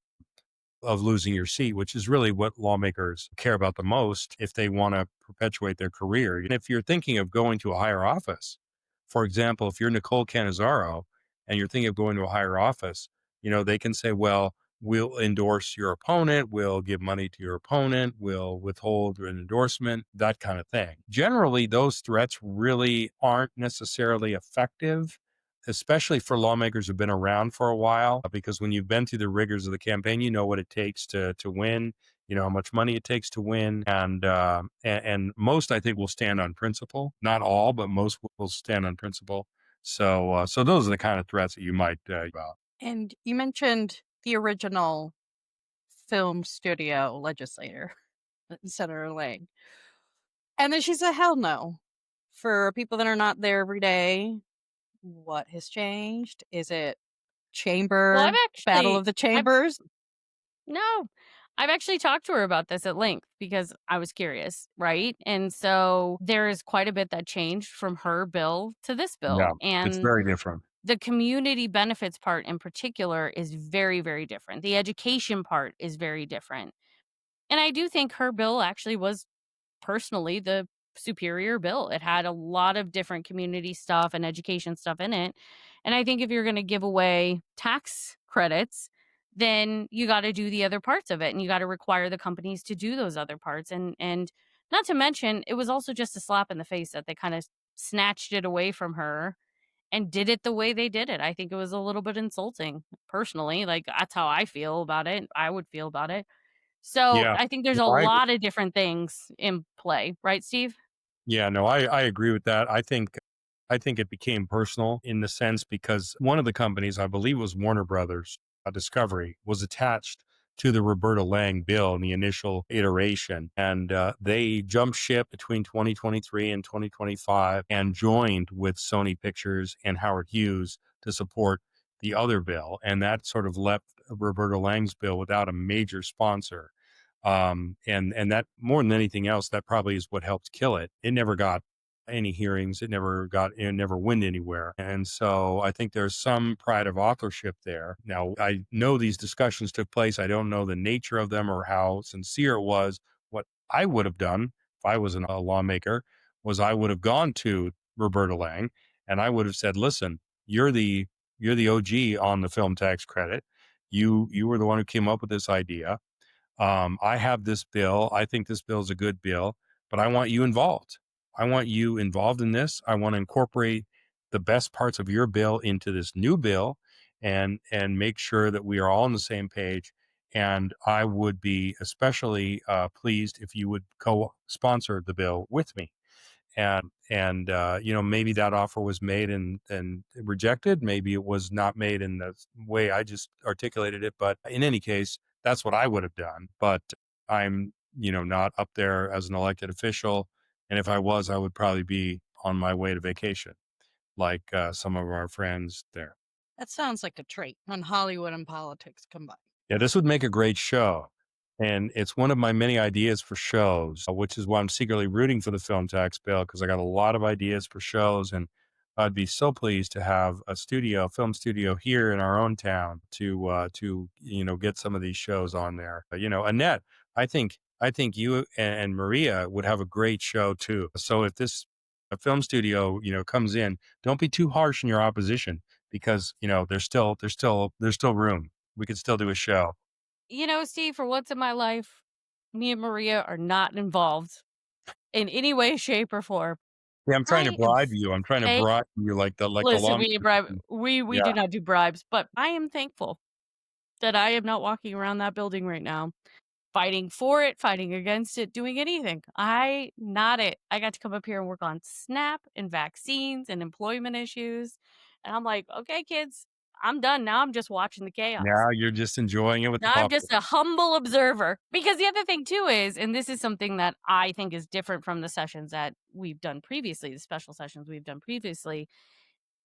losing your seat, which is really what lawmakers care about the most if they want to perpetuate their career. And if you're thinking of going to a higher office, for example, if you're Nicole Cannizzaro and you're thinking of going to a higher office, they can say, well, we'll endorse your opponent, we'll give money to your opponent, we'll withhold an endorsement, that kind of thing. Generally, those threats really aren't necessarily effective, especially for lawmakers who've been around for a while, because when you've been through the rigors of the campaign, you know what it takes to win. You know how much money it takes to win, and most, I think, will stand on principle. Not all, but most will stand on principle. So those are the kind of threats that you might about. And you mentioned the original film studio legislator, Senator Lang. And then she said, hell no. For people that are not there every day, what has changed? Is it Well, I've Battle actually of the I've Chambers? no. I've actually talked to her about this at length because I was curious, right? And so there is quite a bit that changed from her bill to this Yeah, bill. it's And very different. the community benefits part in particular is very, very different. The education part is very different. And I do think her bill actually was personally the superior bill. It had a lot of different community stuff and education stuff in it. And I think if you're going to give away tax credits, then you got to do the other parts of it, and you got to require the companies to do those other parts. And not to mention, it was also just a slap in the face that they kind of snatched it away from her and did it the way they did it. I think it was a little bit insulting personally. Like, that's how I feel about it. I would feel about it. So Yeah, I think there's no, a lot of different things in play, right, Steve? yeah, no, I agree with that. I think it became personal in the sense because one of the companies, I believe was Warner Brothers Discovery, was attached to the Roberta Lang bill in the initial iteration. And they jumped ship between 2023 and 2025 and joined with Sony Pictures and Howard Hughes to support the other bill. And that sort of left Roberta Lang's bill without a major sponsor. And that more than anything else, that probably is what helped kill it. It never got any hearings. It never went anywhere. And so I think there's some pride of authorship there. Now, I know these discussions took place. I don't know the nature of them or how sincere it was. What I would have done if I was a lawmaker was I would have gone to Roberta Lang and I would have said, listen, you're the OG on the film tax credit. You were the one who came up with this idea. I have this bill. I think this bill is a good bill, but I want you involved. I want you involved in this. I want to incorporate the best parts of your bill into this new bill and make sure that we are all on the same page. And I would be especially pleased if you would co-sponsor the bill with me. And you know, maybe that offer was made and rejected. Maybe it was not made in the way I just articulated it. But in any case, that's what I would have done. But I'm, you know, not up there as an elected official. And if I was, I would probably be on my way to vacation, like some of our friends there. That sounds like a trait when Hollywood and politics combine. Yeah, this would make a great show. And it's one of my many ideas for shows, which is why I'm secretly rooting for the film tax bill, because I got a lot of ideas for shows. And I'd be so pleased to have a film studio here in our own town to you know, get some of these shows on there. You know, Annette, I think you and Maria would have a great show too. So if this a film studio, you know, comes in, don't be too harsh in your opposition because, you know, there's still room. We could still do a show. You know, Steve, for once in my life, me and Maria are not involved in any way, shape, or form. Yeah, I'm trying to I am bribe you. I'm trying to thank bribe you like the Listen, law. we ain't bribe we Yeah. do not do bribes, but I am thankful that I am not walking around that building right now, fighting for it, fighting against it, doing anything. Not it. I got to come up here and work on SNAP and vaccines and employment issues. And I'm like, okay, kids, I'm done. Now I'm just watching the chaos. Now you're just enjoying it with the Now I'm popcorn. just a humble observer. Because the other thing too is, and this is something that I think is different from the sessions that we've done previously, the special sessions we've done previously.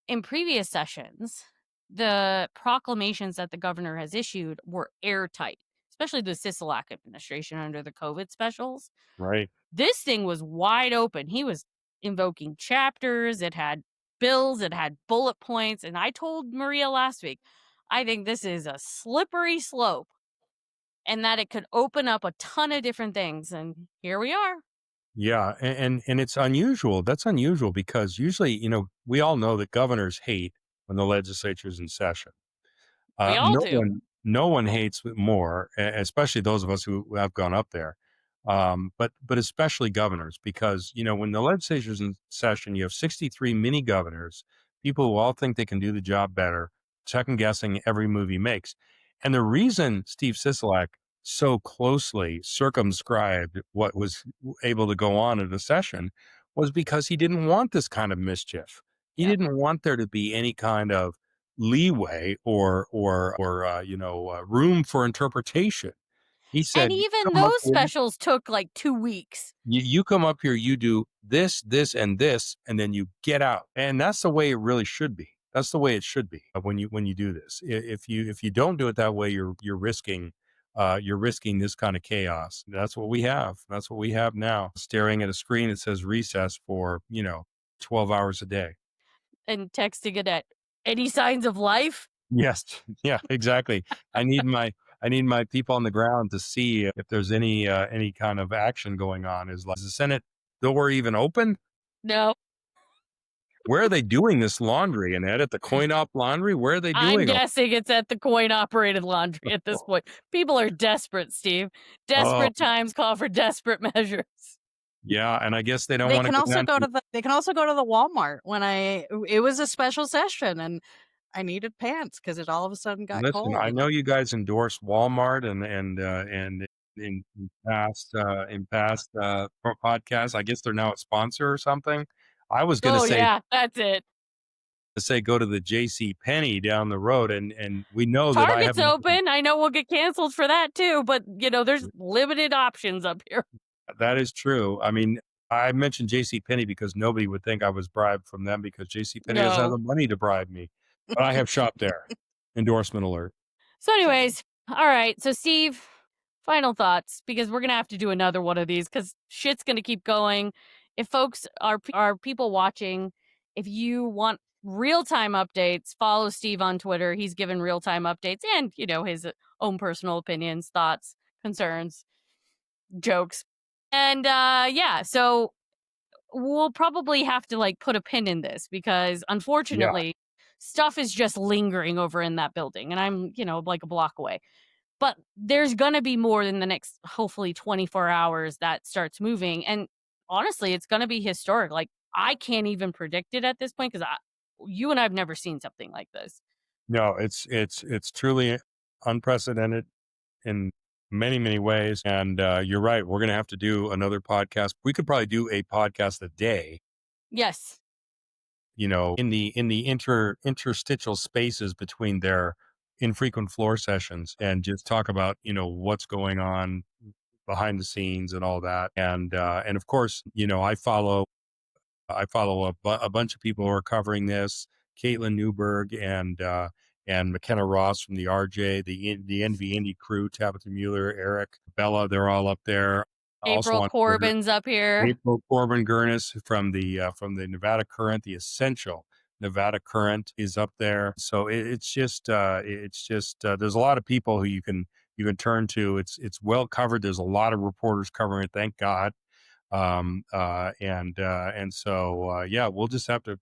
In previous sessions, the proclamations that the governor has issued were airtight, especially the Sisolak administration under the COVID specials. Right. This thing was wide open. He was invoking chapters, it had bills, it had bullet points. And I told Maria last week, I think this is a slippery slope and that it could open up a ton of different things. And here we are. Yeah, and it's unusual. That's unusual because usually, you know, we all know that governors hate when the legislature's in session. We all do. No one hates it more, especially those of us who have gone up there. But especially governors, because you know when the legislature's in session, you have 63 mini governors, people who all think they can do the job better, second guessing every move he makes. And the reason Steve Sisolak so closely circumscribed what was able to go on in the session was because he didn't want this kind of mischief. He Yep. didn't want there to be any kind of leeway or you know, room for interpretation. He And said, "You even come up those here, specials took like 2 weeks. you come up here, you do this, and this, and then you get out." And that's the way it really should be. That's the way it should be when you do this. If you don't do it that way, you're risking this kind of chaos. That's what we have. That's what we have now. Staring at a screen that says recess for, you know, 12 hours a day. And texting Annette, any signs of life? Yes. Yeah, exactly. I need my people on the ground to see if there's any kind of action going on. Is the Senate door even open? No. Where are they doing this laundry? And at the coin-op laundry, where are they I'm doing it? guessing it's at the coin-operated laundry at this point. People are desperate, Steve. Oh, Desperate times call for desperate measures. yeah, and I guess they don't They want to can go also down go to to the Walmart when it was a special session and I needed pants because it all of a sudden got listen. cold I know again. you guys endorse Walmart and in past podcasts. I guess they're now a sponsor or something. I was going Oh, yeah, that's it. to say go to the J.C. Penney down the road, and we know that I Target's haven't. open. I know we'll get canceled for that too, but there's limited options up here. That is true. I mean, I mentioned J.C. Penney because nobody would think I was bribed from them because J.C. Penney doesn't have No. the money to bribe me, but I have shopped there. Endorsement alert. So, Same. anyways, all right. So, Steve, final thoughts because we're gonna have to do another one of these because shit's gonna keep going. If folks are people watching, if you want real time updates, follow Steve on Twitter. He's given real time updates and his own personal opinions, thoughts, concerns, jokes, and yeah. So we'll probably have to like put a pin in this because Yeah. unfortunately stuff is just lingering over in that building and I'm like a block away, but there's gonna be more in the next hopefully 24 hours that starts moving, and honestly it's gonna be historic. Like I can't even predict it at this point because you and I've never seen something like this. No, it's truly unprecedented in many, many ways. And you're right. We're going to have to do another podcast. We could probably do a podcast a day, Yes. in the interstitial spaces between their infrequent floor sessions and just talk about, what's going on behind the scenes and all that. And of course, I follow a bunch of people who are covering this. Caitlin Newberg and McKenna Ross from the RJ, the Envy Indy crew, Tabitha Mueller, Eric, Bella, they're all up there. Also April on Twitter, Corbin's up here. April Corbin Gurnis from the Nevada Current, the Essential Nevada Current is up there. So it's just there's a lot of people who you can turn to. It's well covered. There's a lot of reporters covering it. Thank God. And so yeah, we'll just have to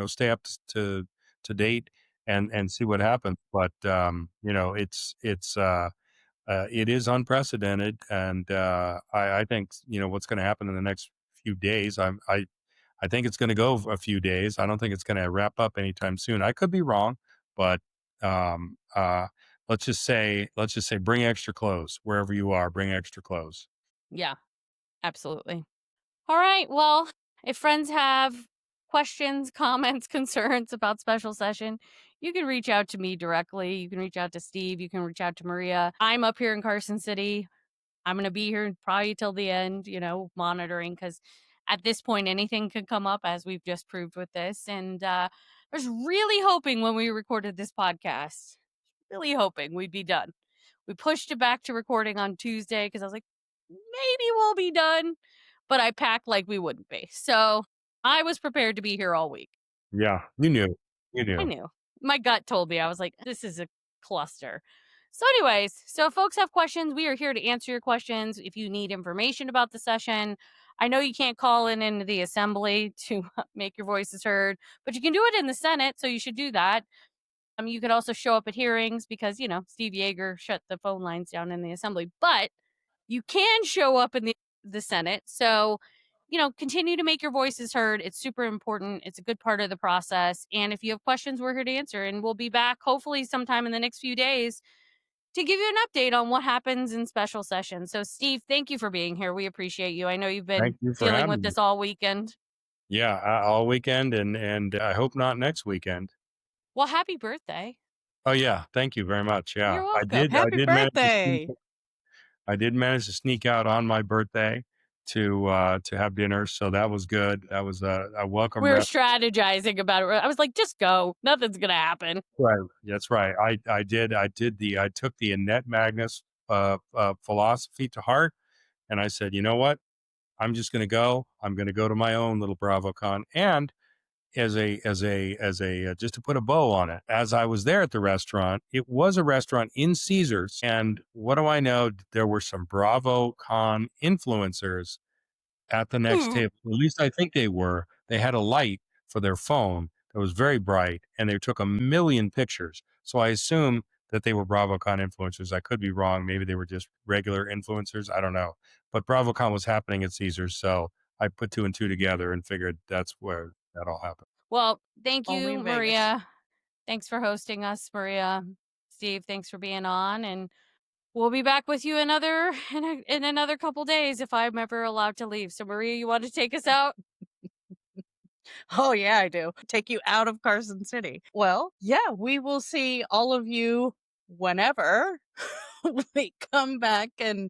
stay up to date and see what happens. But it is unprecedented, and I think what's going to happen in the next few days. I think it's going to go a few days. I don't think it's going to wrap up anytime soon. I could be wrong, but um, uh, let's just say bring extra clothes wherever you are. Bring extra clothes. Yeah, absolutely. All right. Well, if friends have questions, comments, concerns about special session, you can reach out to me directly. You can reach out to Steve. You can reach out to Maria. I'm up here in Carson City. I'm going to be here probably till the end, monitoring because at this point, anything could come up as we've just proved with this. And I was really hoping when we recorded this podcast, really hoping we'd be done. We pushed it back to recording on Tuesday because I was like, maybe we'll be done. But I packed like we wouldn't be. So I was prepared to be here all week. Yeah, you knew, you I knew. knew. My gut told me. I was like, this is a cluster. So, anyways, so if folks have questions, we are here to answer your questions. If you need information about the session, I know you can't call in into the assembly to make your voices heard, but you can do it in the Senate. So you should do that. You could also show up at hearings because, Steve Yeager shut the phone lines down in the assembly, but you can show up in the Senate. So, continue to make your voices heard. It's super important. It's a good part of the process. And if you have questions, we're here to answer. And we'll be back hopefully sometime in the next few days to give you an update on what happens in special session. So, Steve, thank you for being here. We appreciate you. I know you've Thank been you for dealing having with me. this all weekend. Yeah, all weekend, and I hope not next weekend. Well, happy birthday. Oh yeah, thank you very much. Yeah, You're I welcome. did. I Happy did manage to sneak. birthday. I did manage to sneak out on my birthday to have dinner, so that was good. That was a welcome We were rest. strategizing about it. I was like, just go. Nothing's going to happen. Right, that's right. I took the Annette Magnus philosophy to heart, and I said, you know what? I'm just going to go. I'm going to go to my own little BravoCon, and as a just to put a bow on it, as I was there at the restaurant, it was a restaurant in Caesars, and what do I know? There were some BravoCon influencers at the next Ooh. table. At least I think they were. They had a light for their phone that was very bright, and they took a million pictures. So I assume that they were BravoCon influencers. I could be wrong. Maybe they were just regular influencers. I don't know. But BravoCon was happening at Caesars, so I put two and two together and figured that's where that all happened. Well, thank Only you, in Vegas. Maria. Thanks for hosting us, Maria. Steve, thanks for being on, and we'll be back with you in another couple days if I'm ever allowed to leave. So, Maria, you want to take us out? Oh, yeah, I do. Take you out of Carson City. Well, yeah, we will see all of you whenever we come back and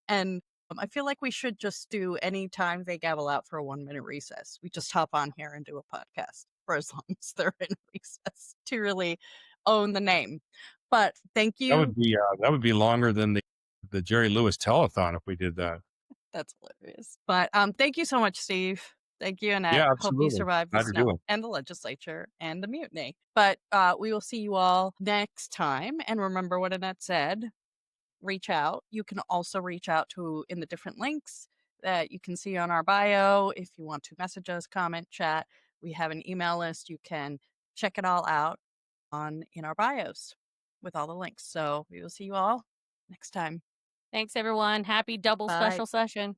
I feel like we should just do any time they gavel out for a 1-minute recess. We just hop on here and do a podcast for as long as they're in recess to really own the name. But thank you. That would be longer than the Jerry Lewis telethon if we did that. That's hilarious. But thank you so much, Steve. Thank you, Annette. Yeah, Hope you absolutely. survive the Glad to do snow it. and the legislature and the mutiny. But we will see you all next time. And remember what Annette said, reach out. You can also reach out to in the different links that you can see on our bio. If you want to message us, comment, chat, we have an email list. You can check it all out in our bios with all the links. So we will see you all next time. Thanks, everyone. Happy double Bye. special session.